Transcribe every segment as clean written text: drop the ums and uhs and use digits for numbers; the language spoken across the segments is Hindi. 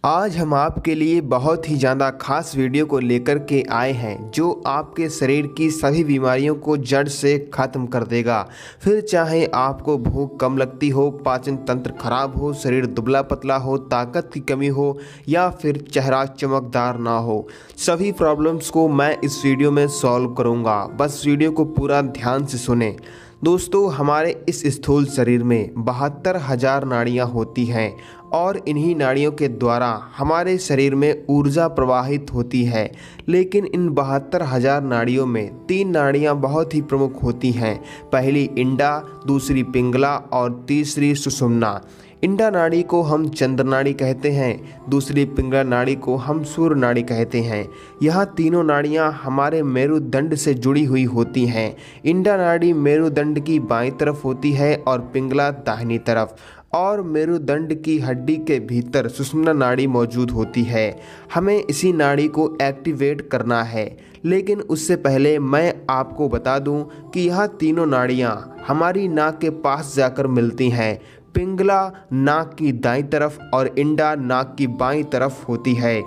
आज हम आपके लिए बहुत ही ज़्यादा खास वीडियो को लेकर के आए हैं जो आपके शरीर की सभी बीमारियों को जड़ से ख़त्म कर देगा। फिर चाहे आपको भूख कम लगती हो, पाचन तंत्र खराब हो, शरीर दुबला पतला हो, ताकत की कमी हो या फिर चेहरा चमकदार ना हो, सभी प्रॉब्लम्स को मैं इस वीडियो में सॉल्व करूँगा। बस वीडियो को पूरा ध्यान से सुने। दोस्तों, हमारे इस स्थूल शरीर में 72,000 नाड़ियाँ होती हैं और इन्हीं नाड़ियों के द्वारा हमारे शरीर में ऊर्जा प्रवाहित होती है। लेकिन इन 72,000 नाड़ियों में 3 नाड़ियाँ बहुत ही प्रमुख होती हैं। पहली इंडा, दूसरी पिंगला और तीसरी सुषुम्ना। इंडा नाड़ी को हम चंद्र नाड़ी कहते हैं, दूसरी पिंगला नाड़ी को हम सूर्य नाड़ी कहते हैं। यह तीनों नाड़ियाँ हमारे मेरुदंड से जुड़ी हुई होती हैं। इंडा नाड़ी मेरुदंड की बाईं तरफ होती है और पिंगला दाहिनी तरफ, और मेरुदंड की हड्डी के भीतर सुषुम्ना नाड़ी मौजूद होती है। हमें इसी नाड़ी को एक्टिवेट करना है, लेकिन उससे पहले मैं आपको बता दूं कि यह तीनों नाड़ियां हमारी नाक के पास जाकर मिलती हैं। पिंगला नाक की दाईं तरफ और इंडा नाक की बाईं तरफ होती है।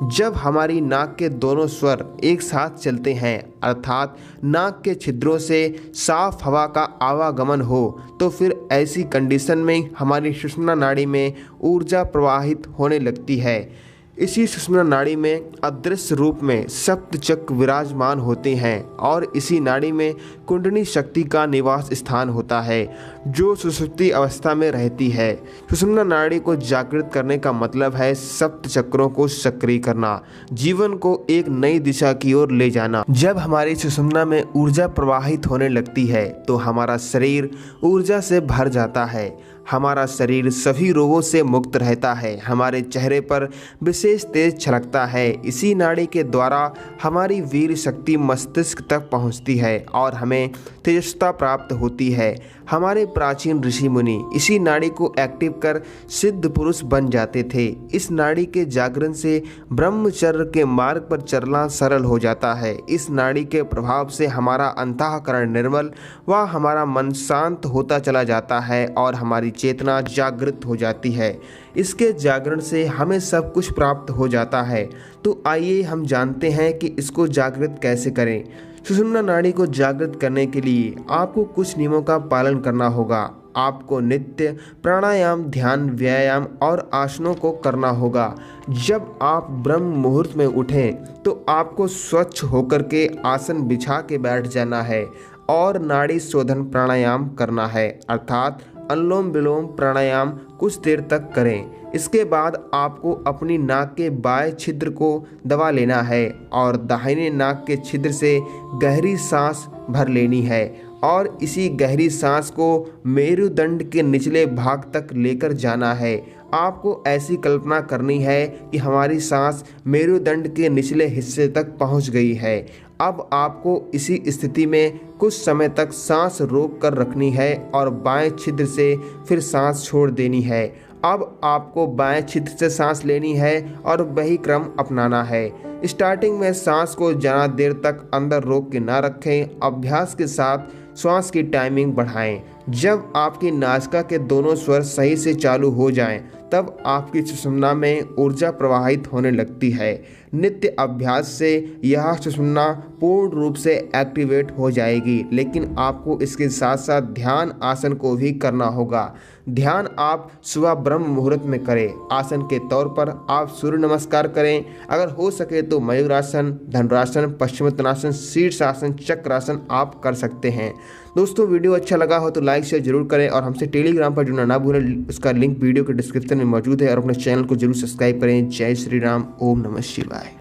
जब हमारी नाक के दोनों स्वर एक साथ चलते हैं, अर्थात नाक के छिद्रों से साफ हवा का आवागमन हो, तो फिर ऐसी कंडीशन में हमारी सुषुम्ना नाड़ी में ऊर्जा प्रवाहित होने लगती है। इसी सुषुम्ना नाड़ी में अदृश्य रूप में सप्त चक्र विराजमान होते हैं और इसी नाड़ी में कुंडली शक्ति का निवास स्थान होता है जो सुषुप्ति अवस्था में रहती है। सुषुम्ना नाड़ी को जागृत करने का मतलब है सप्त चक्रों को सक्रिय करना, जीवन को एक नई दिशा की ओर ले जाना। जब हमारी सुषुम्ना में ऊर्जा प्रवाहित होने लगती है तो हमारा शरीर ऊर्जा से भर जाता है। हमारा शरीर सभी रोगों से मुक्त रहता है। हमारे चेहरे पर विशेष तेज छलकता है। इसी नाड़ी के द्वारा हमारी वीर शक्ति मस्तिष्क तक पहुंचती है और हमें तेजस्ता प्राप्त होती है। हमारे प्राचीन ऋषि मुनि इसी नाड़ी को एक्टिव कर सिद्ध पुरुष बन जाते थे। इस नाड़ी के जागरण से ब्रह्मचर्य के मार्ग पर चलना सरल हो जाता है। इस नाड़ी के प्रभाव से हमारा अंतःकरण निर्मल व हमारा मन शांत होता चला जाता है और हमारी चेतना जागृत हो जाती है। इसके जागरण से हमें सब कुछ प्राप्त हो जाता है। तो आइए हम जानते हैं कि इसको जागृत कैसे करें। सुषुम्ना नाड़ी को जागृत करने के लिए आपको कुछ नियमों का पालन करना होगा। आपको नित्य प्राणायाम, ध्यान, व्यायाम और आसनों को करना होगा। जब आप ब्रह्म मुहूर्त में उठें तो आपको स्वच्छ होकर के आसन बिछा के बैठ जाना है और नाड़ी शोधन प्राणायाम करना है, अर्थात अनुलोम विलोम प्राणायाम कुछ देर तक करें। इसके बाद आपको अपनी नाक के बाएं छिद्र को दबा लेना है और दाहिने नाक के छिद्र से गहरी सांस भर लेनी है और इसी गहरी सांस को मेरुदंड के निचले भाग तक लेकर जाना है। आपको ऐसी कल्पना करनी है कि हमारी सांस मेरुदंड के निचले हिस्से तक पहुंच गई है। अब आपको इसी स्थिति में कुछ समय तक सांस रोक कर रखनी है और बाएं छिद्र से फिर सांस छोड़ देनी है। अब आपको बाएं छिद्र से सांस लेनी है और वही क्रम अपनाना है। स्टार्टिंग में सांस को ज़्यादा देर तक अंदर रोक के ना रखें। अभ्यास के साथ श्वास की टाइमिंग बढ़ाएं। जब आपकी नासिका के दोनों स्वर सही से चालू हो जाएं, तब आपकी सुषुम्ना में ऊर्जा प्रवाहित होने लगती है। नित्य अभ्यास से यह सुषुम्ना पूर्ण रूप से एक्टिवेट हो जाएगी, लेकिन आपको इसके साथ साथ ध्यान आसन को भी करना होगा। ध्यान आप सुबह ब्रह्म मुहूर्त में करें। आसन के तौर पर आप सूर्य नमस्कार करें। अगर हो सके तो मयूरासन, धनुरासन, पश्चिमोत्तानासन, शीर्षासन, चक्रासन आप कर सकते हैं। दोस्तों, वीडियो अच्छा लगा हो तो लाइक शेयर जरूर करें और हमसे टेलीग्राम पर जुड़ना ना भूलें। उसका लिंक वीडियो के डिस्क्रिप्शन में मौजूद है और अपने चैनल को जरूर सब्सक्राइब करें। जय श्री राम। ओम नमः शिवाय।